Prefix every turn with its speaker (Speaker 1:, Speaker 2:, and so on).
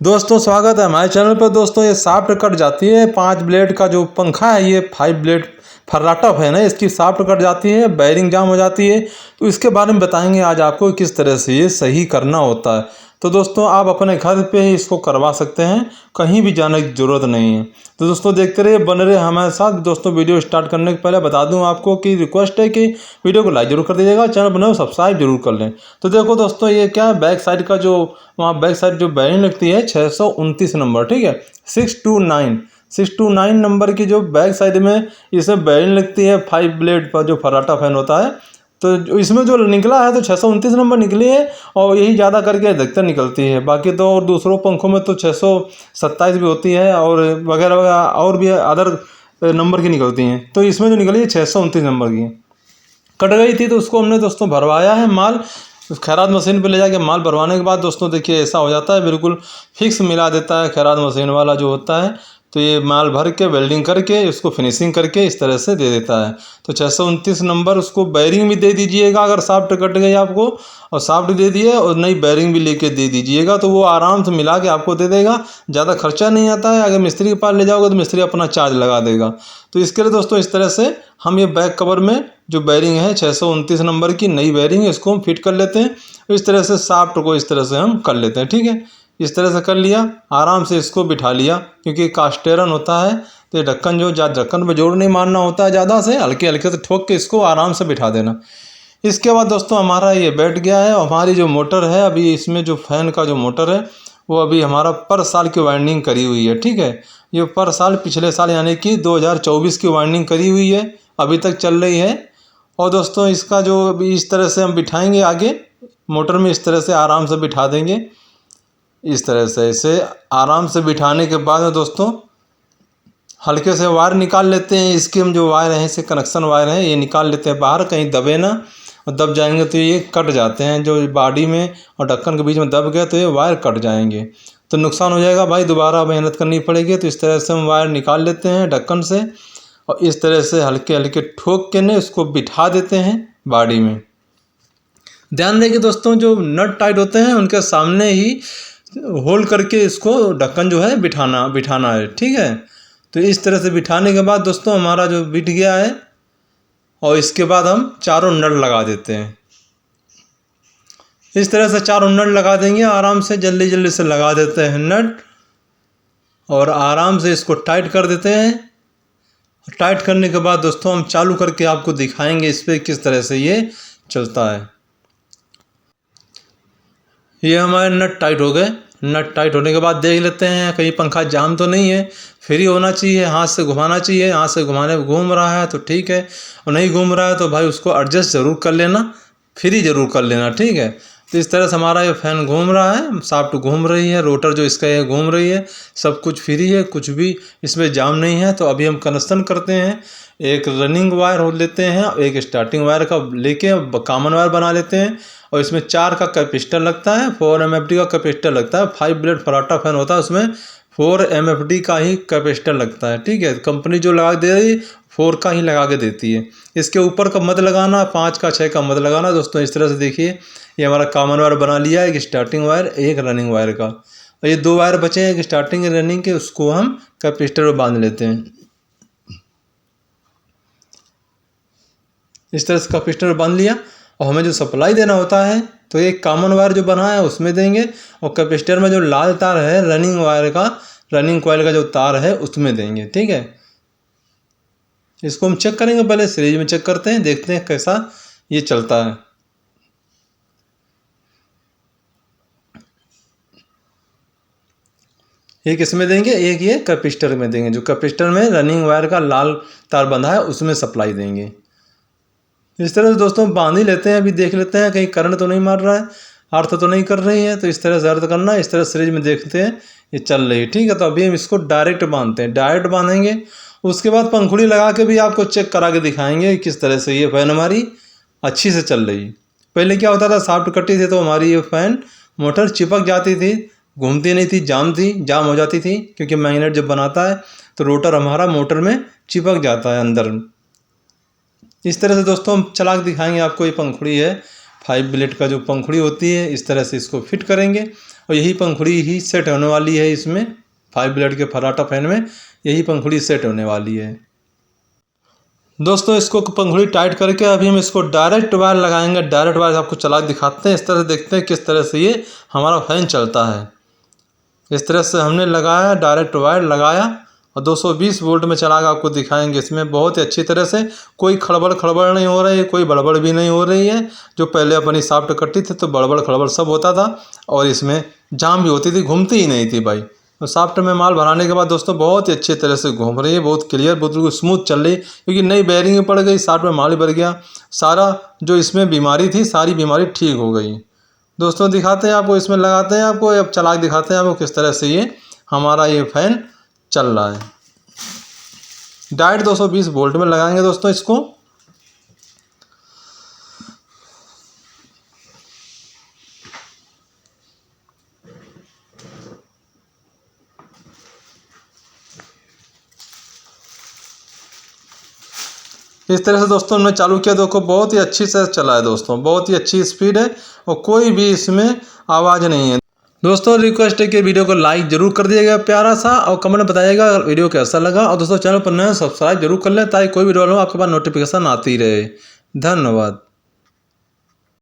Speaker 1: दोस्तों स्वागत है हमारे चैनल पर। दोस्तों ये शाफ्ट कट जाती है, 5 ब्लेड का जो पंखा है ये 5 ब्लेड फर्राटा फैन है, इसकी शाफ्ट कट जाती है, बेयरिंग जाम हो जाती है। तो इसके बारे में बताएंगे आज आपको किस तरह से ये सही करना होता है। तो दोस्तों आप अपने घर पे ही इसको करवा सकते हैं, कहीं भी जाने की ज़रूरत नहीं है। तो दोस्तों देखते रहिए, बने रहे हमारे साथ। दोस्तों वीडियो स्टार्ट करने के पहले बता दूं आपको कि रिक्वेस्ट है कि वीडियो को लाइक जरूर कर दीजिएगा, चैनल बनाओ सब्सक्राइब जरूर कर लें। तो देखो दोस्तों ये क्या है, बैक साइड का जो वहाँ बैक साइड जो बेयरिंग लगती है 629 नंबर, ठीक है, 629 नंबर की जो बैक साइड में इसमें बेयरिंग लगती है 5 ब्लेड पर जो फर्राटा फैन होता है। तो इसमें जो निकला है तो 629 नंबर निकली है, और यही ज़्यादा करके अधिकतर निकलती है। बाकी तो और दूसरों पंखों में तो 627 भी होती है और वगैरह वगैरह और भी अदर नंबर की निकलती हैं। तो इसमें जो निकली है 629 नंबर की कट गई थी, तो उसको हमने दोस्तों भरवाया है माल। खैरात मशीन पे ले जाके माल भरवाने के बाद दोस्तों देखिए ऐसा हो जाता है, बिल्कुल फिक्स मिला देता है खैरात मशीन वाला जो होता है। तो ये माल भर के वेल्डिंग करके उसको फिनिशिंग करके इस तरह से दे देता है। तो 629 नंबर उसको बेयरिंग भी दे दीजिएगा अगर शाफ्ट कट गई आपको, और शाफ्ट दे दिए और नई बेयरिंग भी लेके दे दीजिएगा, तो वो आराम से मिला के आपको दे देगा। ज़्यादा खर्चा नहीं आता है। अगर मिस्त्री के पास ले जाओगे तो मिस्त्री अपना चार्ज लगा देगा। तो इसके लिए दोस्तों इस तरह से हम ये बैक कवर में जो बेयरिंग है 629 नंबर की नई बेयरिंग है, इसको हम फिट कर लेते हैं। इस तरह से शाफ्ट को इस तरह से हम कर लेते हैं, ठीक है। इस तरह से कर लिया, आराम से इसको बिठा लिया, क्योंकि कास्टेरन होता है तो ये ढक्कन जो ढक्कन पर जोर नहीं मारना होता है ज़्यादा से, हल्के हल्के से ठोक के इसको आराम से बिठा देना। इसके बाद दोस्तों हमारा ये बैठ गया है। हमारी जो मोटर है अभी इसमें जो फैन का जो मोटर है वो अभी हमारा पर साल की वाइंडिंग करी हुई है, ठीक है। ये पर साल पिछले साल यानी कि 2024 की वाइंडिंग करी हुई है, अभी तक चल रही है। और दोस्तों इसका जो अभी इस तरह से हम बिठाएंगे आगे मोटर में, इस तरह से आराम से बिठा देंगे। इस तरह से इसे आराम से बिठाने के बाद दोस्तों हल्के से वायर निकाल लेते हैं। इसके हम जो वायर हैं, इसके कनेक्शन वायर हैं, ये निकाल लेते हैं बाहर, कहीं दबे ना, और दब जाएंगे तो ये कट जाते हैं। जो बॉडी में और ढक्कन के बीच में दब गए तो ये वायर कट जाएंगे, तो नुकसान हो जाएगा भाई, दोबारा मेहनत करनी पड़ेगी। तो इस तरह से हम वायर निकाल लेते हैं ढक्कन से, और इस तरह से हल्के हल्के ठोक के ने उसको बिठा देते हैं बॉडी में। ध्यान दें कि दोस्तों जो नट टाइट होते हैं उनके सामने ही होल्ड करके इसको ढक्कन जो है बिठाना है, ठीक है। तो इस तरह से बिठाने के बाद दोस्तों हमारा जो बिठ गया है, और इसके बाद हम चारों नट लगा देते हैं। इस तरह से चारों नट लगा देंगे, आराम से जल्दी जल्दी से लगा देते हैं नट, और आराम से इसको टाइट कर देते हैं। टाइट करने के बाद दोस्तों हम चालू करके आपको दिखाएंगे इस पर किस तरह से ये चलता है। ये हमारे नट टाइट हो गए। नट टाइट होने के बाद देख लेते हैं कहीं पंखा जाम तो नहीं है। फ्री होना चाहिए, हाथ से घुमाना चाहिए, हाथ से घुमाने घूम रहा है तो ठीक है, और नहीं घूम रहा है तो भाई उसको एडजस्ट ज़रूर कर लेना, फ्री ज़रूर कर लेना, ठीक है। तो इस तरह से हमारा ये फैन घूम रहा है, शाफ्ट घूम रही है, रोटर जो इसका है घूम रही है, सब कुछ फ्री है, कुछ भी इसमें जाम नहीं है। तो अभी हम कनेक्शन करते हैं। एक रनिंग वायर हो लेते हैं, एक स्टार्टिंग वायर का लेके कॉमन वायर बना लेते हैं, और इसमें 4 का कैपेसिटर लगता है, 4 MFD का कैपेसिटर लगता है। 5 ब्लेड फर्राटा फैन होता है, उसमें 4 MFD का ही कैपेसिटर लगता है, ठीक है। कंपनी जो लगा दे रही 4 का ही लगा के देती है। इसके ऊपर का मत लगाना, 5 का 6 का मत लगाना दोस्तों। इस तरह से देखिए ये हमारा कॉमन वायर बना लिया, एक स्टार्टिंग वायर एक रनिंग वायर का, और ये 2 वायर बचे हैं एक स्टार्टिंग रनिंग के, उसको हम कैपेसिटर में बांध लेते हैं। इस तरह से कैपेसिटर में बांध लिया, और हमें जो सप्लाई देना होता है तो एक कॉमन वायर जो बना है उसमें देंगे, और कैपेसिटर में जो लाल तार है रनिंग वायर का, रनिंग कॉइल का जो तार है उसमें देंगे, ठीक है। इसको हम चेक करेंगे, पहले सीरीज में चेक करते हैं, देखते हैं कैसा ये चलता है। एक इसमें देंगे, एक ये कैपेसिटर में देंगे। जो कैपेसिटर में रनिंग वायर का लाल तार बंधा है उसमें सप्लाई देंगे। इस तरह से दोस्तों बांध ही लेते हैं। अभी देख लेते हैं कहीं करंट तो नहीं मार रहा है, अर्थ तो नहीं कर रही है। तो इस तरह से अर्थ करना, इस तरह सीरीज में देखते हैं ये चल रही है, ठीक है। तो अभी हम इसको डायरेक्ट बांधते हैं, डायरेक्ट बांधेंगे। उसके बाद पंखुड़ी लगा के भी आपको चेक करा के दिखाएंगे किस तरह से ये फैन हमारी अच्छी से चल रही। पहले क्या होता था, शाफ्ट कटी थी तो हमारी ये फैन मोटर चिपक जाती थी, घूमती नहीं थी, जाम हो जाती थी, क्योंकि मैग्नेट जब बनाता है तो रोटर हमारा मोटर में चिपक जाता है अंदर। इस तरह से दोस्तों हम चला के दिखाएंगे आपको। ये पंखुड़ी है, 5 ब्लेड का जो पंखुड़ी होती है, इस तरह से इसको फिट करेंगे, और यही पंखुड़ी ही सेट होने वाली है इसमें 5 ब्लेड के फर्राटा फैन में, यही पंखुड़ी सेट होने वाली है। दोस्तों इसको पंखुड़ी टाइट करके अभी हम इसको डायरेक्ट वायर लगाएंगे। डायरेक्ट वायर आपको चला के दिखाते हैं, इस तरह से देखते हैं किस तरह से ये हमारा फैन चलता है। इस तरह से हमने लगाया, डायरेक्ट वायर लगाया और 220 वोल्ट में चला के आपको दिखाएंगे। इसमें बहुत ही अच्छी तरह से कोई खड़बड़ नहीं हो रही है, कोई बड़बड़ भी नहीं हो रही है। जो पहले अपनी सॉफ्ट कट्टी थी तो बड़बड़ खड़बड़ सब होता था और इसमें जाम भी होती थी, घूमती ही नहीं थी भाई। तो सॉफ्ट में माल भराने के बाद दोस्तों बहुत ही अच्छी तरह से घूम रही है, बहुत क्लियर, बहुत स्मूथ चल रही, क्योंकि नई बेयरिंग पड़ गई, सॉफ्ट में माल ही भर गया। सारा जो इसमें बीमारी थी सारी बीमारी ठीक हो गई। दोस्तों दिखाते हैं आपको, इसमें लगाते हैं आपको, अब चला के दिखाते हैं आपको किस तरह से ये हमारा ये फैन चल रहा है। डायरेक्ट 220 वोल्ट में लगाएंगे दोस्तों इसको। इस तरह से दोस्तों हमने चालू किया, देखो बहुत ही अच्छी से चला है दोस्तों, बहुत ही अच्छी स्पीड है और कोई भी इसमें आवाज़ नहीं है। दोस्तों रिक्वेस्ट है कि वीडियो को लाइक जरूर कर दिएगा प्यारा सा, और कमेंट में बताइएगा अगर वीडियो कैसा लगा। और दोस्तों चैनल पर नए सब्सक्राइब जरूर कर लें ताकि कोई वीडियो आपके पास नोटिफिकेशन आती रहे। धन्यवाद।